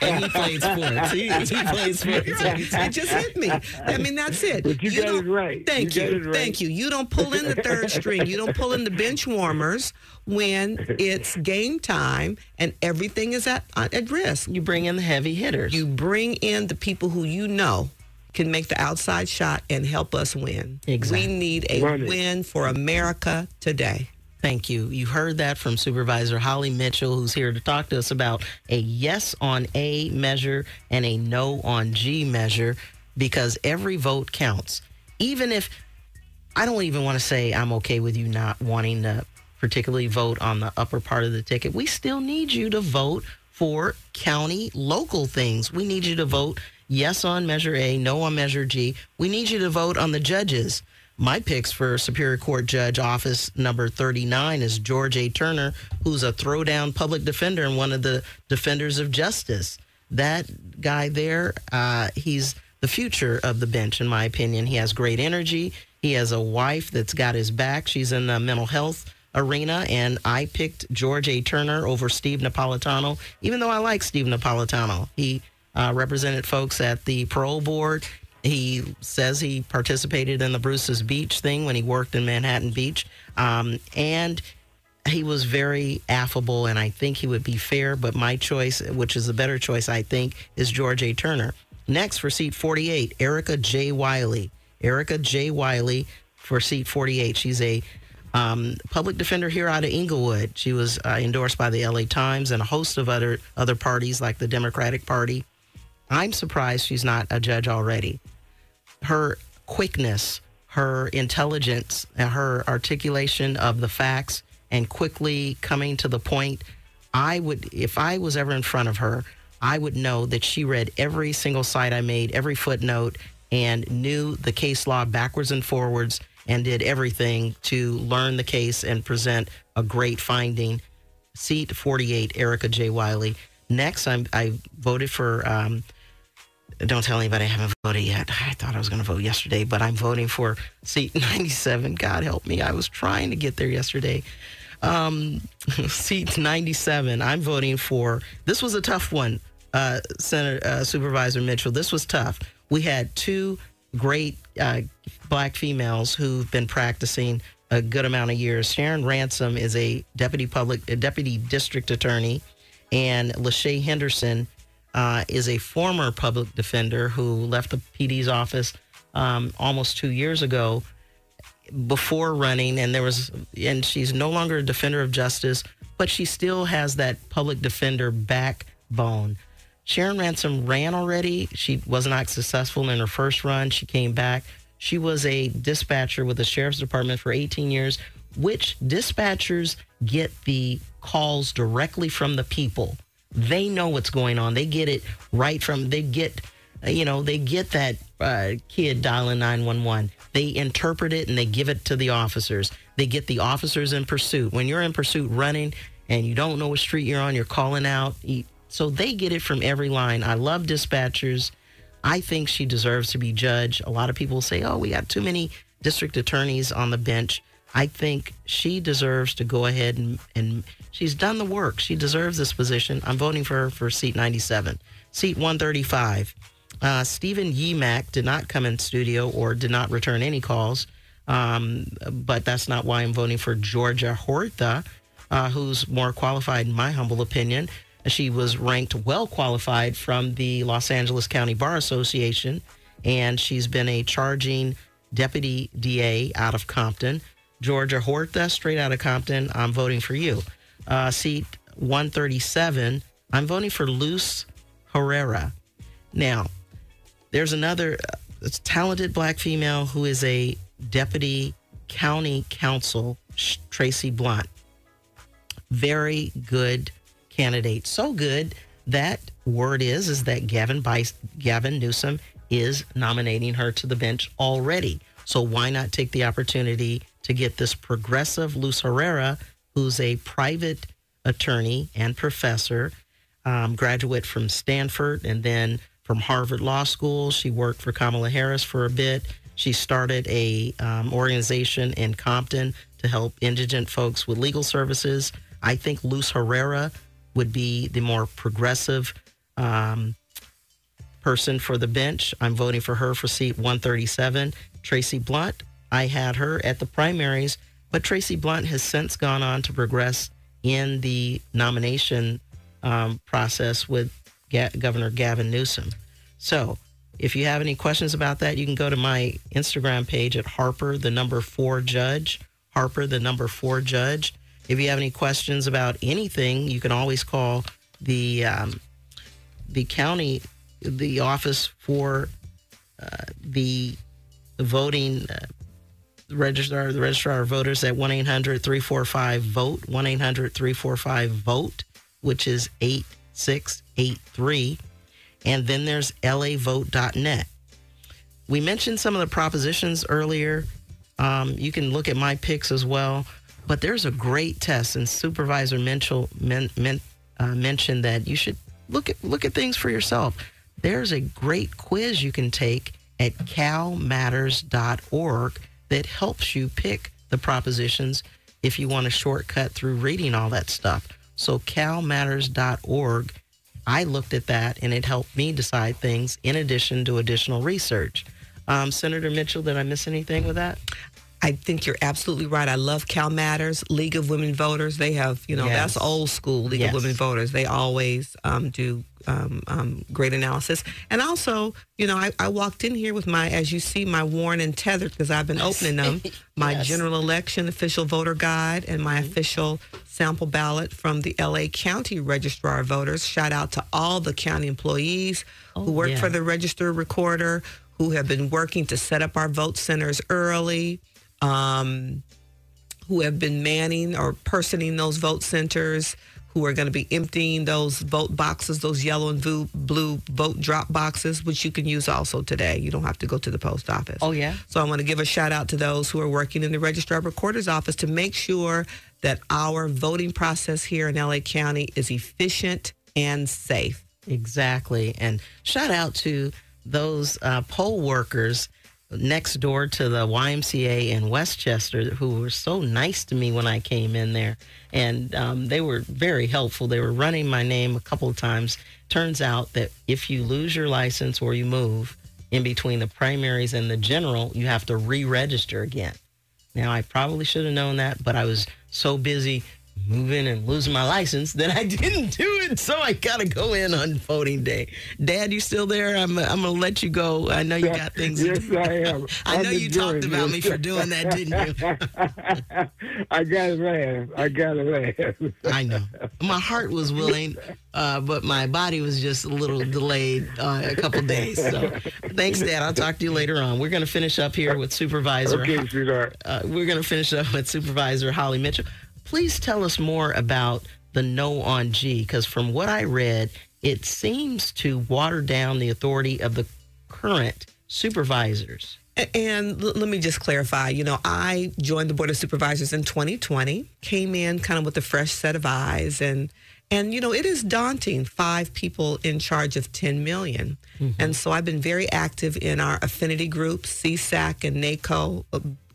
And he played sports. He played sports. It just hit me. I mean, that's it. But you got it right. Thank you. Thank you. You don't pull in the third string. You don't pull in the bench warmers when it's game time and everything is at risk. You bring in the heavy hitters. You bring in the people who you know can make the outside shot and help us win. Exactly. We need a win for America today. Thank you. You heard that from Supervisor Holly Mitchell, who's here to talk to us about a yes on A measure and a no on G measure, because every vote counts. Even if, I don't even want to say I'm okay with you not wanting to particularly vote on the upper part of the ticket. We still need you to vote for county, local things. We need you to vote yes on Measure A, no on Measure G. We need you to vote on the judges. My picks for Superior Court Judge Office number 39 is George A. Turner, who's a throwdown public defender and one of the defenders of justice. That guy there, he's the future of the bench, in my opinion. He has great energy. He has a wife that's got his back. She's in the mental health arena, and I picked George A. Turner over Steve Napolitano, even though I like Steve Napolitano. He represented folks at the parole board. He says he participated in the Bruce's Beach thing when he worked in Manhattan Beach. And he was very affable, and I think he would be fair. But my choice, which is a better choice, I think, is George A. Turner. Next, for seat 48, Erica J. Wiley. Erica J. Wiley for seat 48. She's a public defender here out of Inglewood. She was endorsed by the LA Times and a host of other parties like the Democratic Party. I'm surprised she's not a judge already. Her quickness, her intelligence, and her articulation of the facts and quickly coming to the point, if I was ever in front of her, I would know that she read every single cite I made, every footnote, and knew the case law backwards and forwards and did everything to learn the case and present a great finding. Seat 48, Erica J. Wiley. Next, I voted for... don't tell anybody I haven't voted yet. I thought I was going to vote yesterday, but I'm voting for seat 97. God help me. I was trying to get there yesterday. Seat 97. I'm voting for, this was a tough one, Supervisor Mitchell. This was tough. We had two great black females who've been practicing a good amount of years. Sharon Ransom is a deputy district attorney, and Lachey Henderson is a former public defender who left the PD's office almost 2 years ago before running, and she's no longer a defender of justice, but she still has that public defender backbone. Sharon Ransom ran already. She was not successful in her first run. She came back. She was a dispatcher with the Sheriff's Department for 18 years, which dispatchers get the calls directly from the people. They know what's going on. They get it right from, they get that kid dialing 911. They interpret it and they give it to the officers. They get the officers in pursuit. When you're in pursuit running and you don't know what street you're on, you're calling out. So they get it from every line. I love dispatchers. I think she deserves to be judge. A lot of people say, oh, we got too many district attorneys on the bench. I think she deserves to go ahead and she's done the work. She deserves this position. I'm voting for her for seat 97. Seat 135. Stephen Yemak did not come in studio or did not return any calls, but that's not why I'm voting for Georgia Horta, who's more qualified in my humble opinion. She was ranked well qualified from the Los Angeles County Bar Association, and she's been a charging deputy DA out of Compton. Georgia Horta, straight out of Compton, I'm voting for you. Seat 137, I'm voting for Luz Herrera. Now, there's another talented black female who is a deputy county counsel, Tracy Blunt. Very good candidate. So good that word is that Gavin Newsom is nominating her to the bench already. So why not take the opportunity to get this progressive Luz Herrera, who's a private attorney and professor, graduate from Stanford and then from Harvard Law School. She worked for Kamala Harris for a bit. She started a organization in Compton to help indigent folks with legal services. I think Luz Herrera would be the more progressive person for the bench. I'm voting for her for seat 137. Tracy Blunt, I had her at the primaries, but Tracy Blunt has since gone on to progress in the nomination process with Governor Gavin Newsom. So if you have any questions about that, you can go to my Instagram page at Harper, the number 4 Judge. Harper, the number 4 Judge. If you have any questions about anything, you can always call the county, the office for the voting the registrar of voters at 1-800-345-VOTE, 1-800-345-VOTE, which is 8683. And then there's lavote.net. We mentioned some of the propositions earlier. You can look at my picks as well. But there's a great test, and Supervisor Mitchell mentioned that you should look at things for yourself. There's a great quiz you can take at calmatters.org that helps you pick the propositions if you want a shortcut through reading all that stuff. So calmatters.org, I looked at that, and it helped me decide things in addition to additional research. Senator Mitchell, did I miss anything with that? I think you're absolutely right. I love Cal Matters, League of Women Voters. They have, that's old school League of Women Voters. They always do great analysis. And also, I walked in here with as you see, my worn and tethered, because I've been opening them, my general election official voter guide and my official sample ballot from the LA County Registrar of Voters. Shout out to all the county employees who work for the register recorder, who have been working to set up our vote centers early, who have been manning or personing those vote centers, who are going to be emptying those vote boxes, those yellow and blue vote drop boxes, which you can use also today. You don't have to go to the post office. Oh, yeah? So I want to give a shout out to those who are working in the Registrar Recorder's office to make sure that our voting process here in LA County is efficient and safe. Exactly. And shout out to those poll workers next door to the YMCA in Westchester who were so nice to me when I came in there. And they were very helpful. They were running my name a couple of times. Turns out that if you lose your license or you move in between the primaries and the general, you have to re-register again. Now, I probably should have known that, but I was so busy moving and losing my license that I didn't do it, so I gotta go in on voting day. Dad, you still there? I'm gonna let you go. I know you got things. Yes, I am. I know you talked about me for doing that, didn't you? I gotta laugh. I know. My heart was willing, but my body was just a little delayed a couple days. So thanks, Dad. I'll talk to you later on. We're gonna finish up here with Supervisor. Okay, sweetheart. We're gonna finish up with Supervisor Holly Mitchell. Please tell us more about the No on G, because from what I read, it seems to water down the authority of the current supervisors. And let me just clarify, I joined the Board of Supervisors in 2020, came in kind of with a fresh set of eyes, and it is daunting, 5 people in charge of 10 million. Mm-hmm. And so I've been very active in our affinity groups, CSAC and NACO.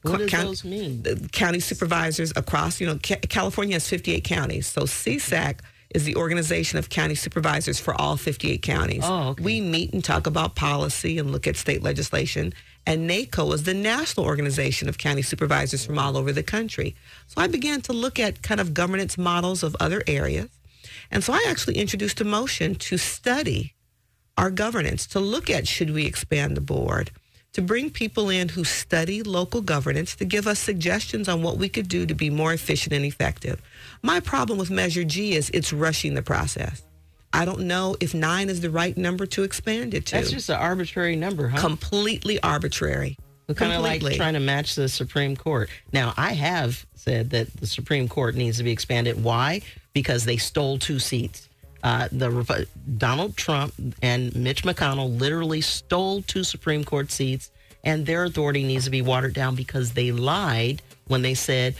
What does those mean? County supervisors across, California has 58 counties. So CSAC is the organization of county supervisors for all 58 counties. Oh, okay. We meet and talk about policy and look at state legislation. And NACO is the national organization of county supervisors from all over the country. So I began to look at kind of governance models of other areas. And so I actually introduced a motion to study our governance, to look at should we expand the board, to bring people in who study local governance, to give us suggestions on what we could do to be more efficient and effective. My problem with Measure G is it's rushing the process. I don't know if 9 is the right number to expand it to. That's just an arbitrary number, huh? Completely arbitrary. Kind of like trying to match the Supreme Court. Now, I have said that the Supreme Court needs to be expanded. Why? Because they stole 2 seats. Donald Trump and Mitch McConnell literally stole 2 Supreme Court seats, and their authority needs to be watered down because they lied when they said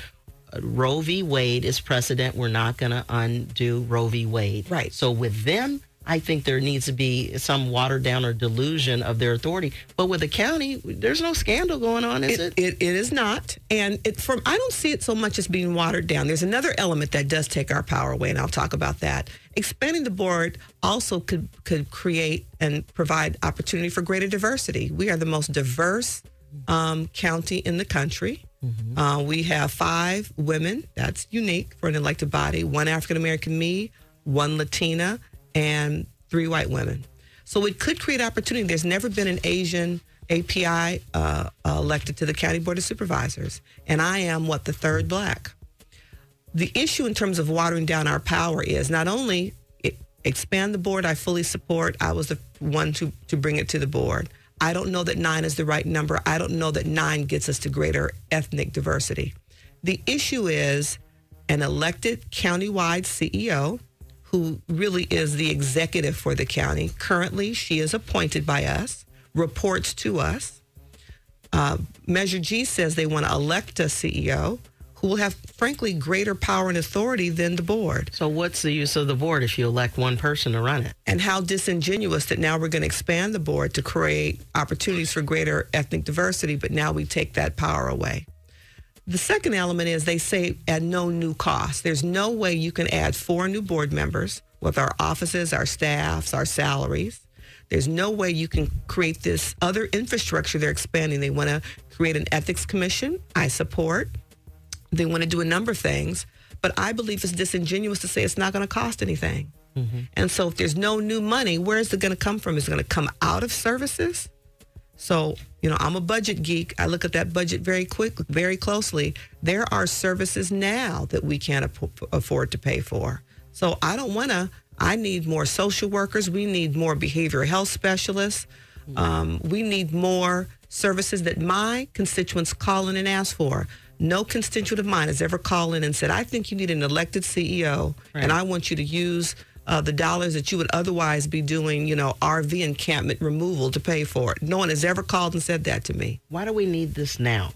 Roe v. Wade is precedent. We're not going to undo Roe v. Wade. Right. So with them, I think there needs to be some watered down or delusion of their authority. But with the county, there's no scandal going on, is it? It is not. And I don't see it so much as being watered down. There's another element that does take our power away, and I'll talk about that. Expanding the board also could create and provide opportunity for greater diversity. We are the most diverse county in the country. Mm-hmm. We have 5 women. That's unique for an elected body. 1 African-American, me, 1 Latina, and 3 white women. So it could create opportunity. There's never been an Asian API elected to the County Board of Supervisors. And I am, the 3rd Black. The issue in terms of watering down our power is not only expand the board, I fully support. I was the one to bring it to the board. I don't know that 9 is the right number. I don't know that 9 gets us to greater ethnic diversity. The issue is an elected countywide CEO who really is the executive for the county. Currently, she is appointed by us, reports to us. Measure G says they want to elect a CEO who will have, frankly, greater power and authority than the board. So what's the use of the board if you elect one person to run it? And how disingenuous that now we're going to expand the board to create opportunities for greater ethnic diversity, but now we take that power away. The second element is they say at no new cost. There's no way you can add 4 new board members with our offices, our staffs, our salaries. There's no way you can create this other infrastructure they're expanding. They want to create an ethics commission. I support. They want to do a number of things, but I believe it's disingenuous to say it's not going to cost anything. Mm-hmm. And so if there's no new money, where is it going to come from? Is it going to come out of services? So, I'm a budget geek. I look at that budget very closely. There are services now that we can't afford to pay for. So I need more social workers. We need more behavioral health specialists. We need more services that my constituents call in and ask for. No constituent of mine has ever called in and said, I think you need an elected CEO, right, and I want you to use the dollars that you would otherwise be doing, RV encampment removal to pay for it. No one has ever called and said that to me. Why do we need this now?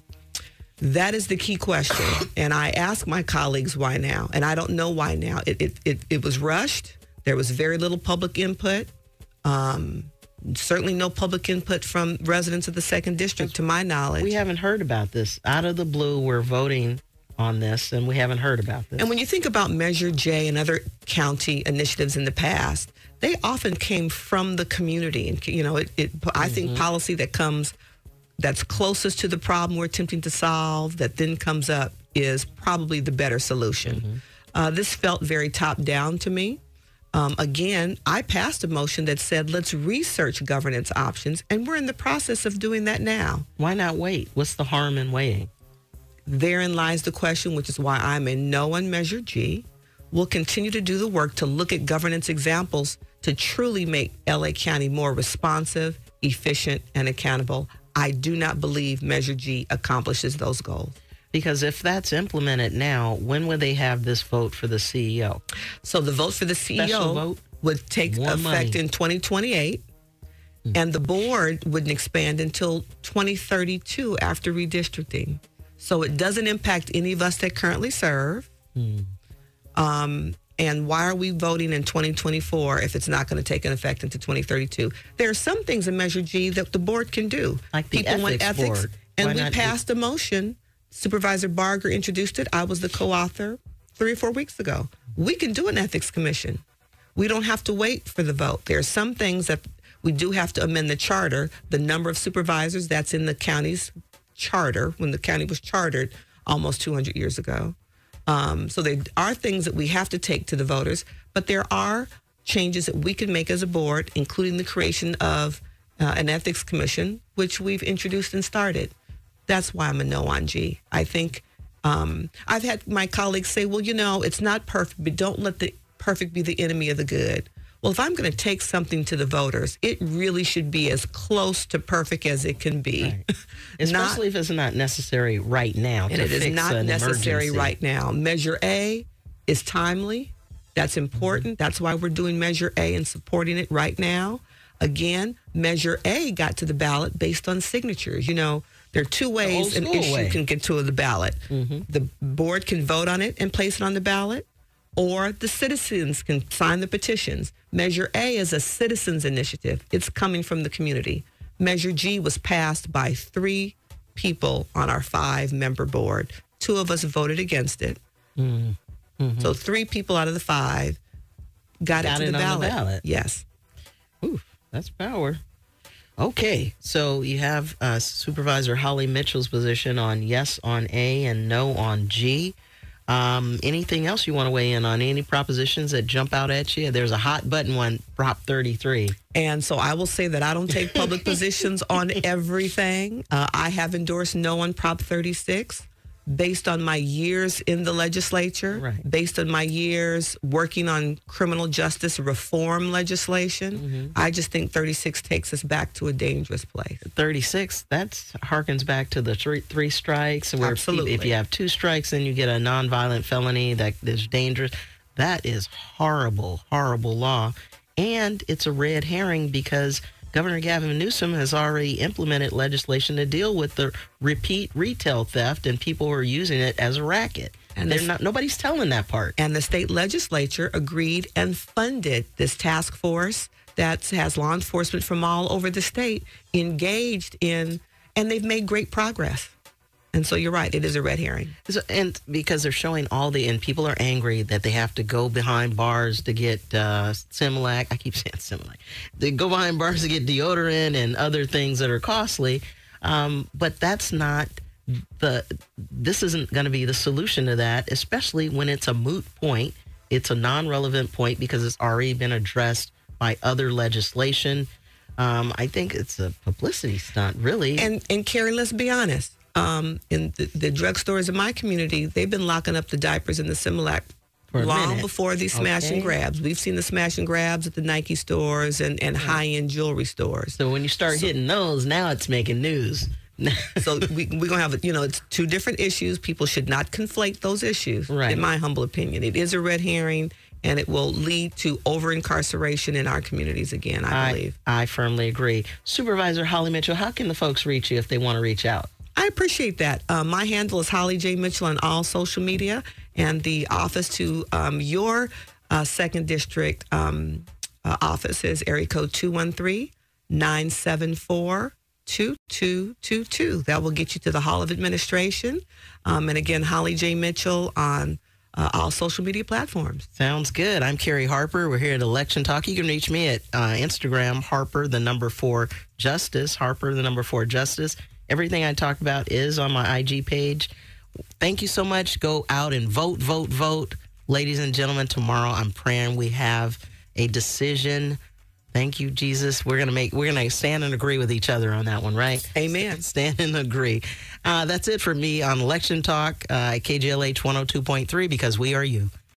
That is the key question. And I ask my colleagues why now, and I don't know why now. It was rushed. There was very little public input. Certainly no public input from residents of the 2nd District, to my knowledge. We haven't heard about this. Out of the blue, we're voting on this, and we haven't heard about this. And when you think about Measure J and other county initiatives in the past, they often came from the community. And, I think policy that's closest to the problem we're attempting to solve, that then comes up, is probably the better solution. Mm-hmm. This felt very top-down to me. Again, I passed a motion that said, let's research governance options, and we're in the process of doing that now. Why not wait? What's the harm in waiting? Therein lies the question, which is why I'm a no on Measure G. We'll continue to do the work to look at governance examples to truly make LA County more responsive, efficient, and accountable. I do not believe Measure G accomplishes those goals. Because if that's implemented now, when would they have this vote for the CEO? So the vote for the CEO would take effect in 2028, and the board wouldn't expand until 2032 after redistricting. So it doesn't impact any of us that currently serve. And why are we voting in 2024 if it's not going to take an effect until 2032? There are some things in Measure G that the board can do. Like the people want ethics board. And we passed a motion. Supervisor Barger introduced it. I was the co-author 3 or 4 weeks ago. We can do an ethics commission. We don't have to wait for the vote. There are some things that we do have to amend the charter. The number of supervisors, that's in the county's charter when the county was chartered almost 200 years ago. So there are things that we have to take to the voters, but there are changes that we can make as a board, including the creation of an ethics commission, which we've introduced and started. That's why I'm a no on G. I think I've had my colleagues say, well, it's not perfect, but don't let the perfect be the enemy of the good. well, if I'm going to take something to the voters, it really should be as close to perfect as it can be. Right. Especially if it's not necessary right now. And it is not necessary right now. Measure A is timely. That's important. That's why we're doing Measure A and supporting it right now. Again, Measure A got to the ballot based on signatures. You know, there are two ways an issue can get to the ballot. The board can vote on it and place it on the ballot, or the citizens can sign the petitions. Measure A is a citizens initiative. It's coming from the community. Measure G was passed by 3 people on our 5-member board. 2 of us voted against it. So 3 people out of the 5 got it to the ballot. Yes. Ooh, that's power. Okay, so you have Supervisor Holly Mitchell's position on yes on A and no on G. Anything else you want to weigh in on? Any propositions that jump out at you? There's a hot button one, Prop 33. And so I will say that I don't take public positions on everything. I have endorsed no on Prop 36 based on my years in the legislature, based on my years working on criminal justice reform legislation. I just think 36 takes us back to a dangerous place. 36, that harkens back to the 3 strikes. Where Absolutely. If you have 2 strikes, then you get a nonviolent felony that is dangerous. That is horrible, horrible law. And it's a red herring because Governor Gavin Newsom has already implemented legislation to deal with the repeat retail theft and people who are using it as a racket. And nobody's telling that part. And the state legislature agreed and funded this task force that has law enforcement from all over the state engaged in, and they've made great progress. And so you're right, it is a red herring. And because they're showing and people are angry that they have to go behind bars to get Similac. I keep saying Similac. They go behind bars to get deodorant and other things that are costly. But that's not this isn't going to be the solution to that, especially when it's a moot point. It's a non-relevant point because it's already been addressed by other legislation. I think it's a publicity stunt, really. And Carrie, let's be honest. In the drugstores in my community, they've been locking up the diapers and the Similac long before these smash and grabs. We've seen the smash and grabs at the Nike stores and high-end jewelry stores. So when you start hitting those, now it's making news. So we're going to have, it's 2 different issues. People should not conflate those issues, in my humble opinion. It is a red herring, and it will lead to over-incarceration in our communities again, I believe. I firmly agree. Supervisor Holly Mitchell, how can the folks reach you if they want to reach out? I appreciate that. My handle is Holly J. Mitchell on all social media, and the office to your 2nd District office is area code 213-974-2222. That will get you to the Hall of Administration. And again, Holly J. Mitchell on all social media platforms. Sounds good. I'm Carrie Harper. We're here at Election Talk. You can reach me at Instagram, Harper, the number 4 Justice, Harper, the number 4 Justice. Everything I talk about is on my IG page. Thank you so much. Go out and vote, vote, vote. Ladies and gentlemen, tomorrow I'm praying we have a decision. Thank you, Jesus. We're gonna stand and agree with each other on that one, right? Amen. Stand and agree. That's it for me on Election Talk, KGLH 102.3, because we are you.